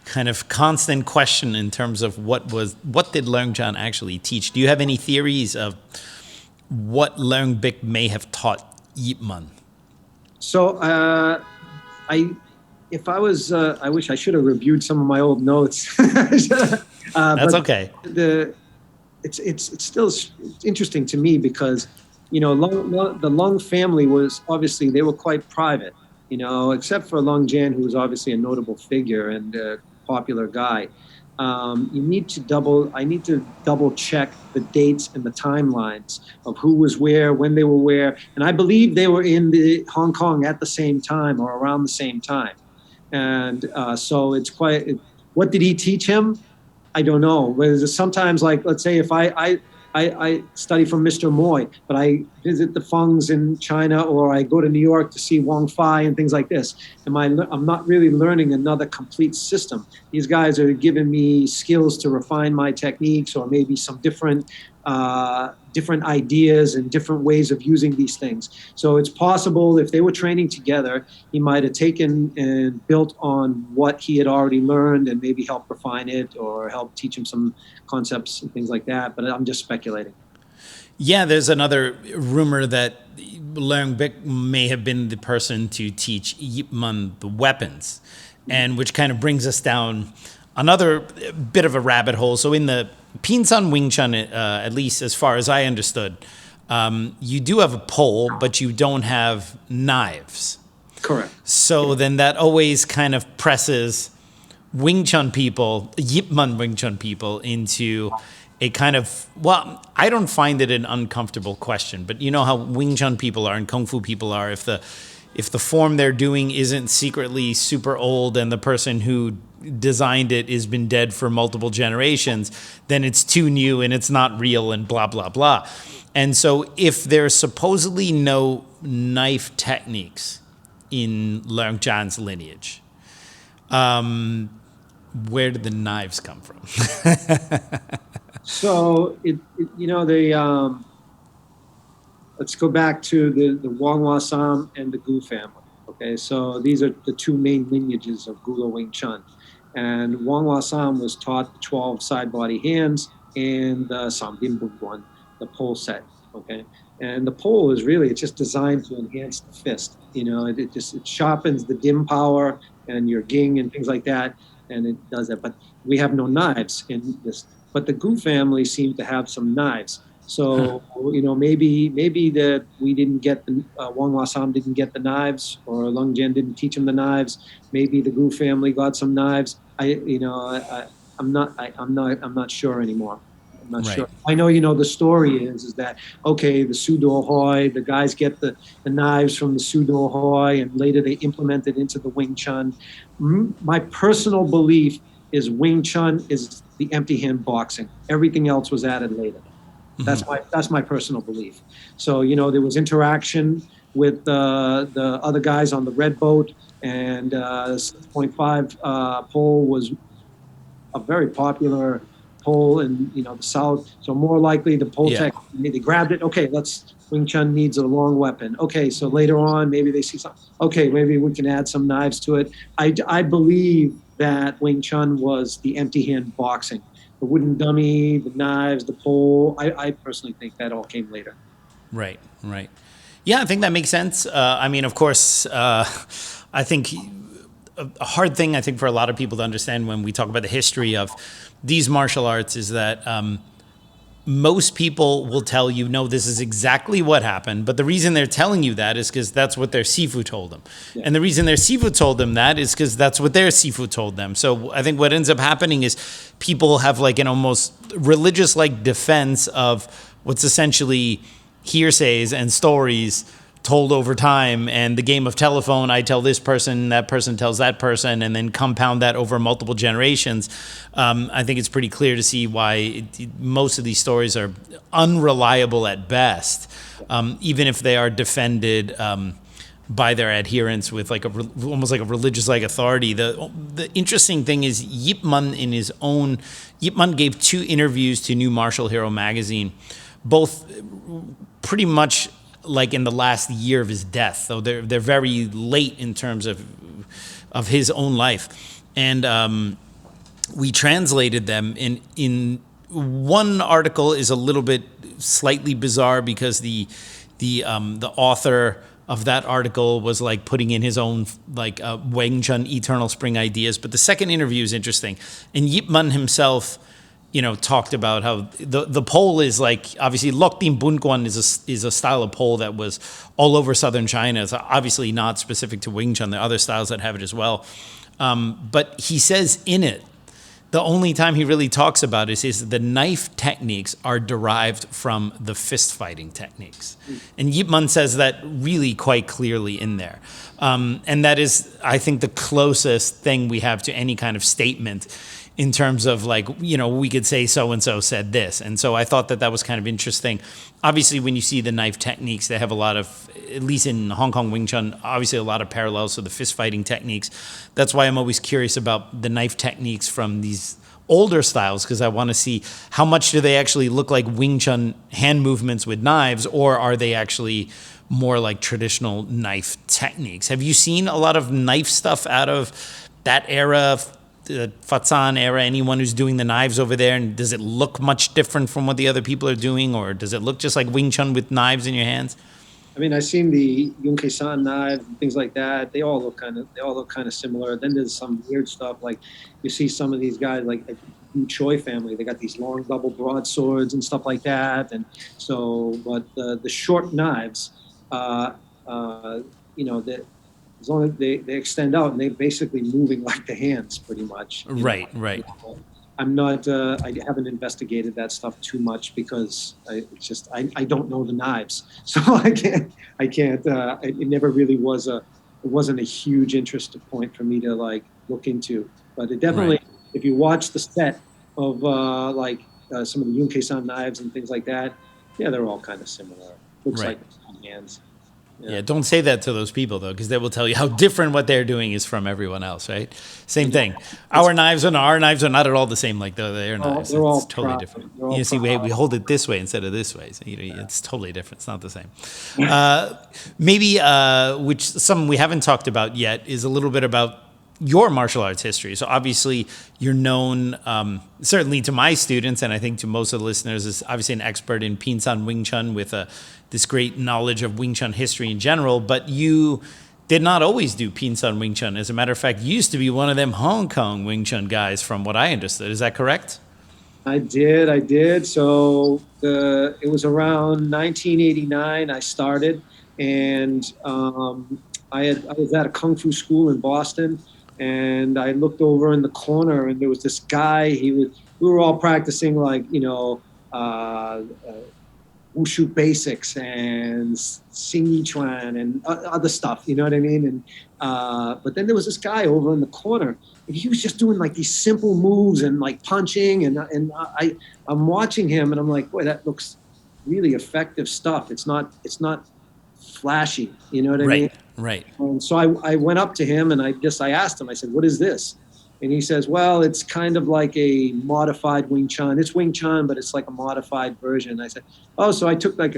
kind of constant question in terms of what did Leung Jan actually teach? Do you have any theories of what Leung Bik may have taught Yip Man? So I wish I should have reviewed some of my old notes. That's okay. It's still interesting to me because, the Leung family was obviously, they were quite private, except for Leung Jan, who was obviously a notable figure and a popular guy. I need to double check the dates and the timelines of who was where, when they were where. And I believe they were in Hong Kong at the same time or around the same time. And so it's what did he teach him? I don't know. Whereas sometimes, like, let's say if I study from Mr. Moy, but I visit the Fungs in China, or I go to New York to see Wang Fai and things like this. I'm not really learning another complete system. These guys are giving me skills to refine my techniques, or maybe some different ideas and different ways of using these things. So it's possible if they were training together, he might have taken and built on what he had already learned and maybe helped refine it or help teach him some concepts and things like that. But I'm just speculating. Yeah, there's another rumor that Leung Bik may have been the person to teach Yip Man the weapons, and which kind of brings us down another bit of a rabbit hole. So in the Pinsan Wing Chun, at least as far as I understood, you do have a pole, but you don't have knives. Correct. So then that always kind of presses Wing Chun people, Yip Man Wing Chun people, into a kind of, well, I don't find it an uncomfortable question, but you know how Wing Chun people are and Kung Fu people are. If the form they're doing isn't secretly super old and the person who designed it has been dead for multiple generations, then it's too new and it's not real and blah, blah, blah. And so if there's supposedly no knife techniques in Leung Jan's lineage, where did the knives come from? So let's go back to the Wong Wah Sam and the Gu family. Okay, so these are the two main lineages of Gulo Wing Chun. And Wong Wah Sam was taught the 12 side body hands and the Sam Dim Bum Guan, the pole set. Okay, and the pole is really, it's just designed to enhance the fist. It sharpens the dim power and your ging and things like that, and it does that. But we have no knives in this. But the Gu family seemed to have some knives. So, maybe that we didn't get Wong Wah Sam didn't get the knives, or Leung Jan didn't teach him the knives. Maybe the Gu family got some knives. I'm not sure anymore. I'm not sure. I know, the story is that, okay, the Sudo Hoi, the guys get the knives from the Sudo Hoi, and later they implement it into the Wing Chun. My personal belief is Wing Chun is the empty hand boxing. Everything else was added later. That's my personal belief. So, there was interaction with the other guys on the red boat, and 6.5 pole was a very popular pole in the south. So more likely the pole tech, they grabbed it. Okay, Wing Chun needs a long weapon. Okay, so later on maybe they see something. Okay, maybe we can add some knives to it. I believe that Wing Chun was the empty hand boxing. The wooden dummy, the knives, the pole. I personally think that all came later. Right. Yeah, I think that makes sense. Of course, I think a hard thing, for a lot of people to understand when we talk about the history of these martial arts is that most people will tell you, no, this is exactly what happened. But the reason they're telling you that is because that's what their Sifu told them. Yeah. And the reason their Sifu told them that is because that's what their Sifu told them. So I think what ends up happening is people have like an almost religious-like defense of what's essentially hearsays and stories told over time, and the game of telephone, I tell this person, that person tells that person, and then compound that over multiple generations. I think it's pretty clear to see why most of these stories are unreliable at best, even if they are defended by their adherents with like almost like a religious-like authority. The interesting thing is Yip Man Yip Man gave 2 interviews to New Martial Hero magazine, both pretty much like in the last year of his death, so they're very late in terms of his own life, and we translated them. In one article is a little bit slightly bizarre because the author of that article was like putting in his own like Wing Chun Eternal Spring ideas, but the second interview is interesting, and Yip Man himself, talked about how the pole is like, obviously Loktin Bunguan is a style of pole that was all over southern China. It's obviously not specific to Wing Chun. There are other styles that have it as well. But he says in it, the only time he really talks about it is the knife techniques are derived from the fist fighting techniques. And Yip Man says that really quite clearly in there. And that is, I think, the closest thing we have to any kind of statement in terms of like, we could say so-and-so said this. And so I thought that was kind of interesting. Obviously, when you see the knife techniques, they have a lot of, at least in Hong Kong Wing Chun, obviously a lot of parallels to the fist fighting techniques. That's why I'm always curious about the knife techniques from these older styles, because I want to see how much do they actually look like Wing Chun hand movements with knives, or are they actually more like traditional knife techniques? Have you seen a lot of knife stuff out of that era, the Fatsan era, anyone who's doing the knives over there, and does it look much different from what the other people are doing, or does it look just like Wing Chun with knives in your hands? I mean, I've seen the Yun Kei San knives and things like that. They all look kind of similar. Then there's some weird stuff, like you see some of these guys, like the Wu Choi family. They got these long double broadswords and stuff like that. And so, but the short knives, that as long as they extend out and they're basically moving like the hands pretty much. Right. I'm not, I haven't investigated that stuff too much because I don't know the knives. So it never really it wasn't a huge interest point for me to like look into. But it definitely, if you watch the set of some of the Yun Kei San knives and things like that, yeah, they're all kind of similar. Looks like hands. Yeah, don't say that to those people, though, because they will tell you how different what they're doing is from everyone else, right? Same thing. Our knives are not at all the same like their knives. They're all totally different. You see, we hold it this way instead of this way. So, it's totally different. It's not the same. Maybe, which something we haven't talked about yet, is a little bit about your martial arts history. So obviously you're known, certainly to my students, and I think to most of the listeners, as obviously an expert in Pinsan Wing Chun with this great knowledge of Wing Chun history in general, but you did not always do Pinsan Wing Chun. As a matter of fact, you used to be one of them Hong Kong Wing Chun guys from what I understood. Is that correct? I did. So it was around 1989 I started, and I was at a Kung Fu school in Boston, and I looked over in the corner, and there was this guy. We were all practicing wushu basics and Xing Chuan and other stuff. You know what I mean? And but then there was this guy over in the corner, and he was just doing like these simple moves and like punching, and I'm watching him, and I'm like, boy, that looks really effective stuff. It's not flashy. You know what I mean? Right. And so I went up to him and I asked him, I said, what is this? And he says, well, it's kind of like a modified Wing Chun. It's Wing Chun, but it's like a modified version. I said, oh, so I took like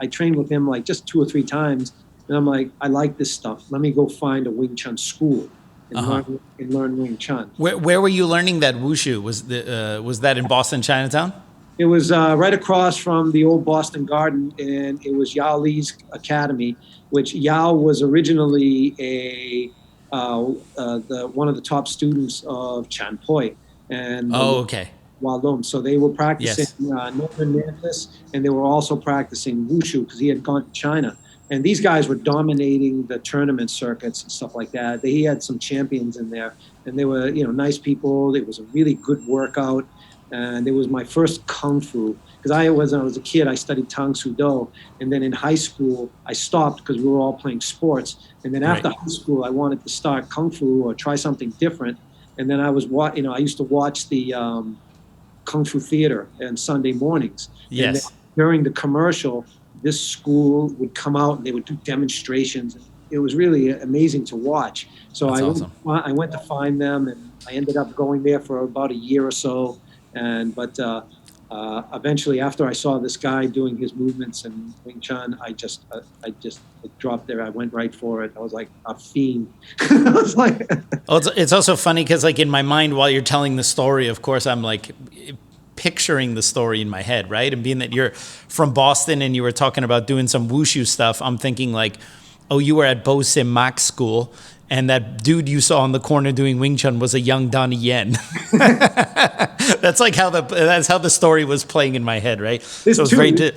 I trained with him like just 2 or 3 times. And I'm like, I like this stuff. Let me go find a Wing Chun school and learn Wing Chun. Where were you learning that wushu? Was that in Boston, Chinatown? It was right across from the old Boston Garden, and it was Yao Li's academy, which Yao was originally one of the top students of Chan Poi. And okay. Walloon. So they were practicing Northern Mantis, and they were also practicing Wushu because he had gone to China. And these guys were dominating the tournament circuits and stuff like that. He had some champions in there, and they were, nice people. It was a really good workout. And it was my first Kung Fu. Because when I was a kid, I studied Tang Soo Do. And then in high school, I stopped because we were all playing sports. And then after high school, I wanted to start Kung Fu or try something different. And then I used to watch the Kung Fu theater on Sunday mornings. Yes. And then during the commercial, this school would come out and they would do demonstrations. It was really amazing to watch. So I went to find them, and I ended up going there for about a year or so. But eventually, after I saw this guy doing his movements in Wing Chun, I just dropped there. I went right for it. I was like a fiend. I was like, it's also funny because, like, in my mind, while you're telling the story, of course, I'm like picturing the story in my head, right? And being that you're from Boston and you were talking about doing some wushu stuff, I'm thinking like, oh, you were at Bo Sim Mak school, and that dude you saw on the corner doing Wing Chun was a young Donnie Yen. That's how the story was playing in my head, right? This so it's very cool.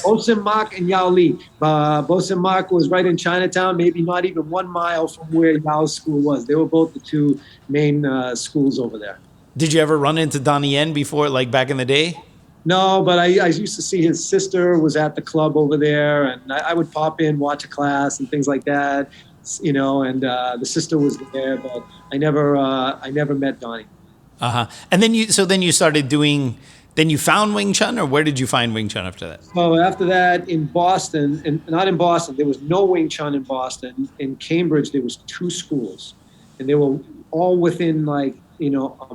Bo Sim Mak and Yao Li. Bo Sim Mak was right in Chinatown, maybe not even 1 mile from where Yao's school was. They were both the two main schools over there. Did you ever run into Donnie Yen before, like back in the day? No, but I used to see his sister was at the club over there, and I would pop in, watch a class and things like that, and the sister was there, but I never met Donnie. And then you started doing, then you found Wing Chun, or where did you find Wing Chun after that? So after that, in Boston, and not in Boston, there was no Wing Chun in Boston. In Cambridge, there was 2 schools, and they were all within a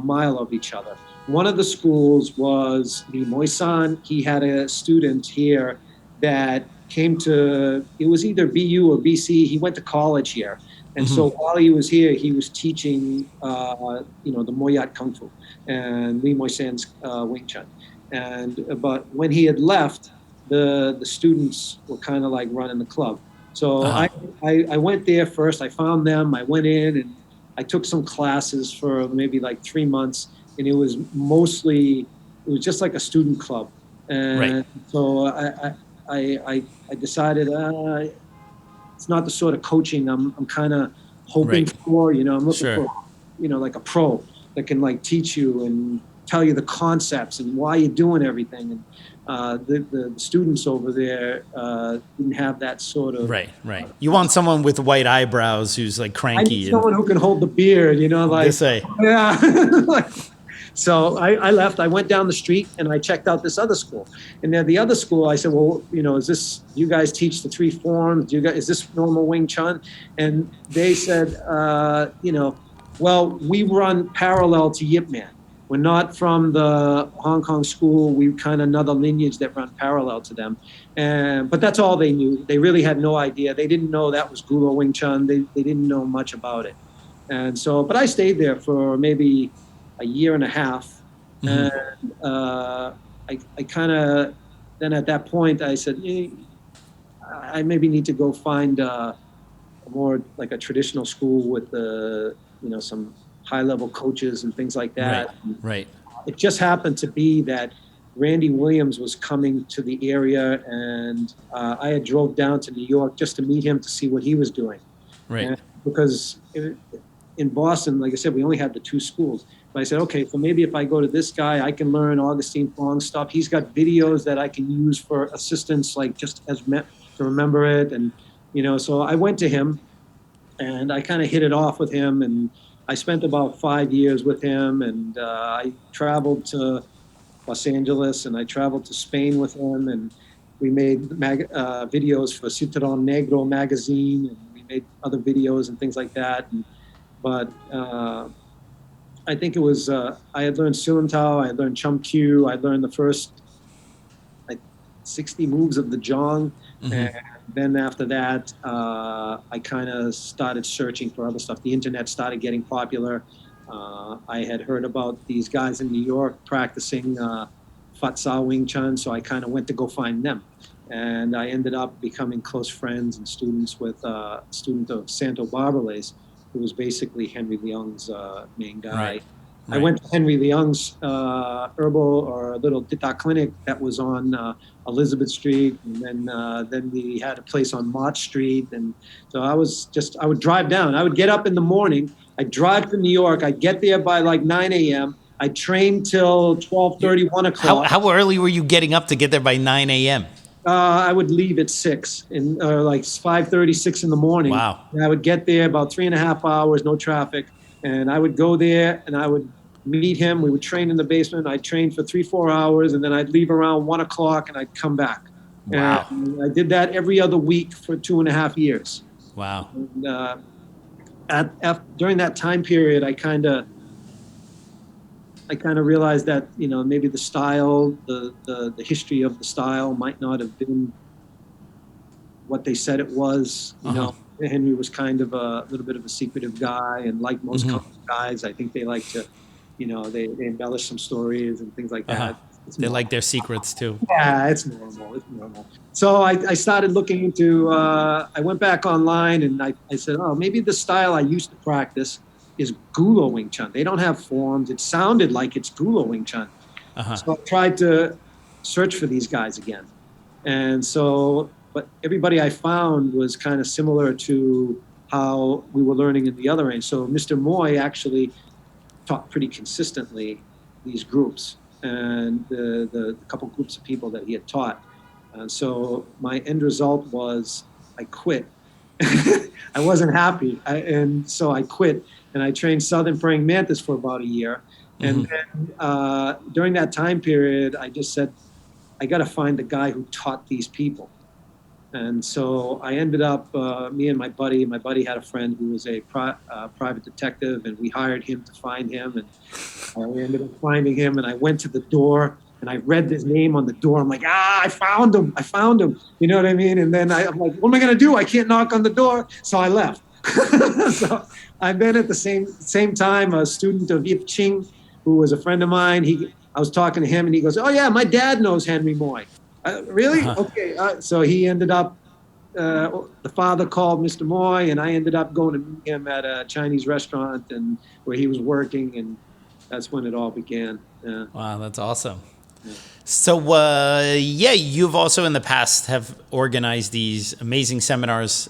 mile of each other. One of the schools was the Moisan. He had a student here that came to, it was either BU or BC. He went to college here. And so while he was here, he was teaching, the Moyat Kung Fu and Li Moisan's Wing Chun. But when he had left, the students were kind of like running the club. So I went there first. I found them. I went in and I took some classes for maybe like 3 months, and it was just like a student club. And so I decided it's not the sort of coaching I'm kind of hoping for. I'm looking for, like a pro that can like teach you and tell you the concepts and why you're doing everything. And the students over there didn't have that sort of... Right. You want someone with white eyebrows who's like cranky. I need someone who can hold the beard, like... They say. Yeah. So I left. I went down the street and I checked out this other school. And then the other school, I said, well, is this... You guys teach the 3 forms? Is this normal Wing Chun? And they said, well, we run parallel to Yip Man. We're not from the Hong Kong school. We're kind of another lineage that run parallel to them. But that's all they knew. They really had no idea. They didn't know that was Gulo Wing Chun. They didn't know much about it. And so, but I stayed there for maybe a year and a half. And I kind of, then at that point, I said, I maybe need to go find a more like a traditional school with some high-level coaches and things like that. Right. It just happened to be that Randy Williams was coming to the area, and I had drove down to New York just to meet him to see what he was doing. Right. And because in Boston, like I said, we only had the 2 schools. But I said, okay, so maybe if I go to this guy, I can learn Augustine Fong's stuff. He's got videos that I can use for assistance, like just as to remember it. And, so I went to him, and I kind of hit it off with him, and I spent about 5 years with him, and I traveled to Los Angeles, and I traveled to Spain with him, and we made videos for Cinturón Negro magazine, and we made other videos and things like that. But I think it was, I had learned Silim Tao, I had learned Chum Q, I learned the first 60 moves of the Zhang, and then after that, I kind of started searching for other stuff. The internet started getting popular. I had heard about these guys in New York practicing Fat Sao Wing Chun, so I kind of went to go find them. And I ended up becoming close friends and students with a student of Santo Barbares, who was basically Henry Leung's main guy. Right. I went to Henry Leung's herbal or little Dita clinic that was on Elizabeth Street, and then we had a place on Mott Street, and so I would drive down. I would get up in the morning. I'd drive to New York. I'd get there by like 9 a.m. I'd train till 12:30, 1 o'clock. How early were you getting up to get there by 9 a.m.? I would leave at 6 in like 5:30, 6 in the morning. Wow. And I would get there about 3.5 hours, no traffic. And I would go there and I would meet him. We would train in the basement. I'd train for 3-4 hours, and then I'd leave around 1 o'clock and I'd come back. Wow. And I did that every other week for 2.5 years. Wow. And during that time period, I kind of realized that, maybe the style, the history of the style might not have been what they said it was. You know, Henry was kind of a little bit of a secretive guy, and like most guys, I think they like to, they embellish some stories and things like that. They like their secrets too. Yeah, it's normal. So I started looking into, I went back online and I said, oh, maybe the style I used to practice is Gulo Wing Chun. They don't have forms. It sounded like it's Gulo Wing Chun. So I tried to search for these guys again. And so, but everybody I found was kind of similar to how we were learning in the other range. So Mr. Moy actually taught pretty consistently these groups and the couple groups of people that he had taught. And so my end result was I quit. I wasn't happy. And so I quit. And I trained Southern Praying Mantis for about a year. And then during that time period, I just said, I got to find the guy who taught these people. And so I ended up, me and my buddy had a friend who was a private detective, and we hired him to find him. And we ended up finding him, and I went to the door, and I read his name on the door. I'm like, I found him. You know what I mean? And then I'm like, what am I going to do? I can't knock on the door. So I left. So I've been at the same time a student of Yip Ching, who was a friend of mine. I was talking to him, and he goes, oh, yeah, my dad knows Henry Moy. Really? Okay. So he ended up, the father called Mr. Moy, and I ended up going to meet him at a Chinese restaurant and where he was working, and that's when it all began. Yeah. Wow, that's awesome. Yeah. So, you've also in the past have organized these amazing seminars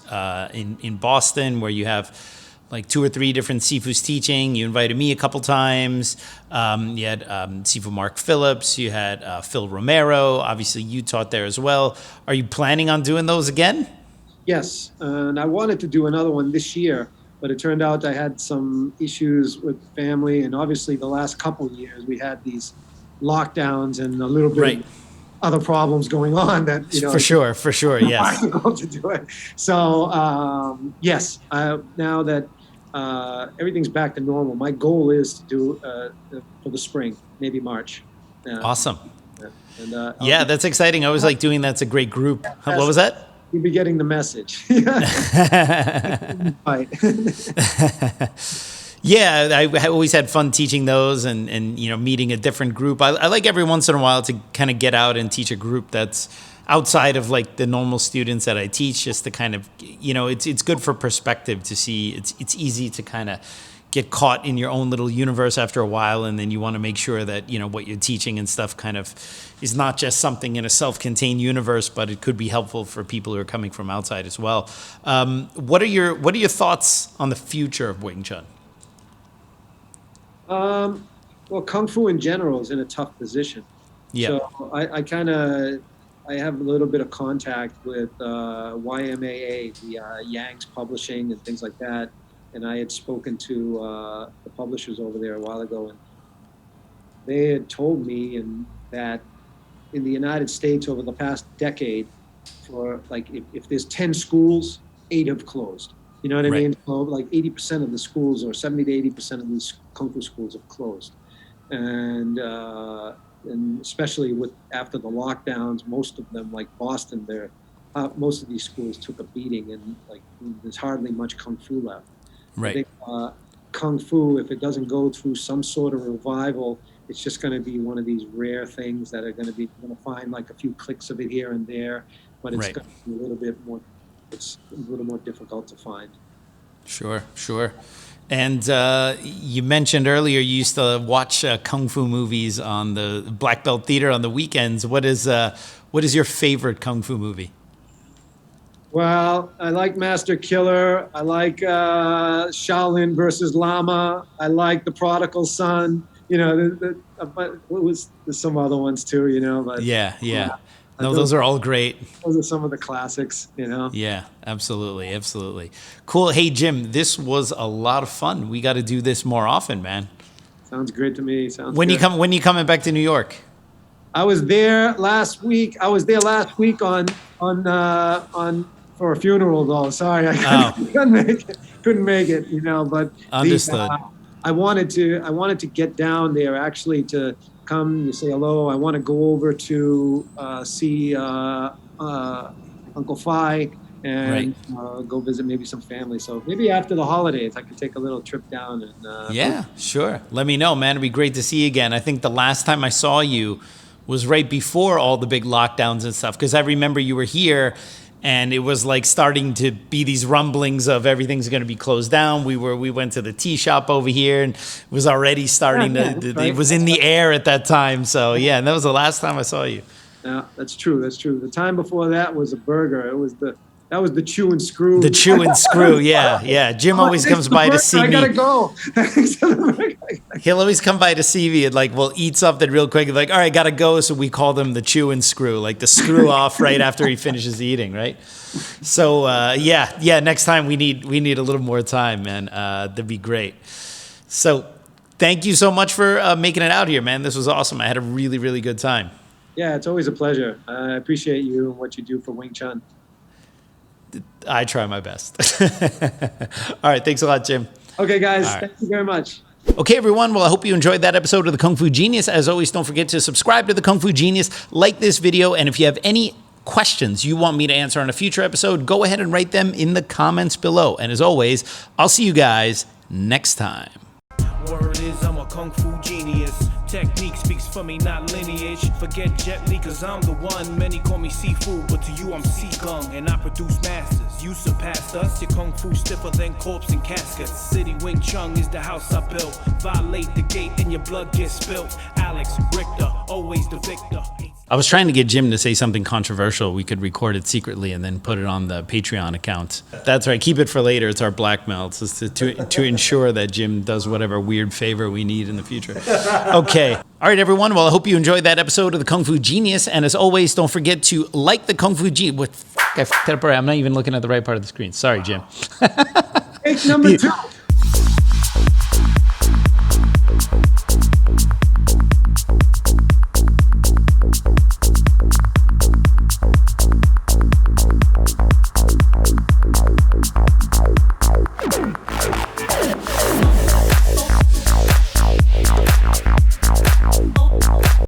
in Boston where you have like 2 or 3 different Sifus teaching. You invited me a couple times. You had Sifu Mark Phillips. You had Phil Romero. Obviously, you taught there as well. Are you planning on doing those again? Yes, and I wanted to do another one this year, but it turned out I had some issues with family, and obviously the last couple of years we had these lockdowns and a little bit of other problems going on that, For sure, yes. To do it. So, yes, now that everything's back to normal, my goal is to do for the spring, maybe March. Awesome. And, that's exciting. I always like doing that. It's a great group. What was that? You'll be getting the message. Yeah, I always had fun teaching those and meeting a different group. I like every once in a while to kind of get out and teach a group that's outside of like the normal students that I teach, just to kind of, it's good for perspective to see. It's easy to kind of get caught in your own little universe after a while, and then you want to make sure that what you're teaching and stuff kind of is not just something in a self-contained universe, but it could be helpful for people who are coming from outside as well. What are your thoughts on the future of Wing Chun? Well, Kung Fu in general is in a tough position. Yeah. So I have a little bit of contact with YMAA, the Yang's Publishing and things like that. And I had spoken to the publishers over there a while ago, and they had told me that in the United States over the past decade, for like if there's 10 schools, 8 have closed. You know what I mean? So like 80% of the schools, or 70 to 80% of these Kung Fu schools have closed. And especially after the lockdowns, most of them, like Boston, most of these schools took a beating, and like there's hardly much Kung Fu left. Right. I think Kung Fu, if it doesn't go through some sort of revival, it's just going to be one of these rare things that are going to find like a few clicks of it here and there, but it's going to be a little bit more. It's a little more difficult to find. Sure, sure. And you mentioned earlier you used to watch kung fu movies on the Black Belt Theater on the weekends. What is your favorite kung fu movie? Well, I like Master Killer. I like Shaolin versus Lama. I like The Prodigal Son. You know, but there's some other ones too. You know, but Yeah. No, those are all great. Those are some of the classics. You know. Yeah, absolutely. Cool. Hey, Jim, this was a lot of fun. We got to do this more often, man. Sounds great to me. When you coming back to New York? I was there last week. On for a funeral though. Sorry, I couldn't make it. You know, but understood. I wanted to get down there actually to come. You say hello. I want to go over to see Uncle Fi and go visit maybe some family. So maybe after the holidays, I could take a little trip down and. Yeah, sure. Let me know, man. It'd be great to see you again. I think the last time I saw you was right before all the big lockdowns and stuff, because I remember you were here. And it was like starting to be these rumblings of everything's going to be closed down. We went to the tea shop over here, and it was already starting it was in the air at that time. So yeah, and that was the last time I saw you. Yeah, that's true. The time before that was a burger. That was the Chew and Screw. The Chew and Screw, yeah. Jim always comes by to see me. I gotta go. He'll always come by to see me and we'll eat something real quick. Like, all right, gotta go. So we call them the Chew and Screw, like the screw off right after he finishes eating, right? So yeah. Next time we need a little more time, man. That'd be great. So thank you so much for making it out here, man. This was awesome. I had a really, really good time. Yeah, it's always a pleasure. I appreciate you and what you do for Wing Chun. I try my best. All right. Thanks a lot, Jim. Okay, guys. Right. Thank you very much. Okay, everyone. Well, I hope you enjoyed that episode of The Kung Fu Genius. As always, don't forget to subscribe to The Kung Fu Genius, like this video, and if you have any questions you want me to answer on a future episode, go ahead and write them in the comments below. And as always, I'll see you guys next time. Word is I'm a kung fu genius. Technique speaks for me, not lineage. Forget Jet Li, cause I'm the one. Many call me Sifu, but to you I'm Seagung. And I produce masters. You surpassed us. Your kung fu stiffer than corpse and caskets. City Wing Chun is the house I built. Violate the gate and your blood gets spilt. Alex Richter, always the victor. I was trying to get Jim to say something controversial. We could record it secretly and then put it on the Patreon account. That's right. Keep it for later. It's our blackmail. It's just to ensure that Jim does whatever weird favor we need in the future. Okay. All right, everyone. Well, I hope you enjoyed that episode of The Kung Fu Genius. And as always, don't forget to like The Kung Fu Genius. I fucked it up already. I'm not even looking at the right part of the screen. Sorry, Jim. Take number 2.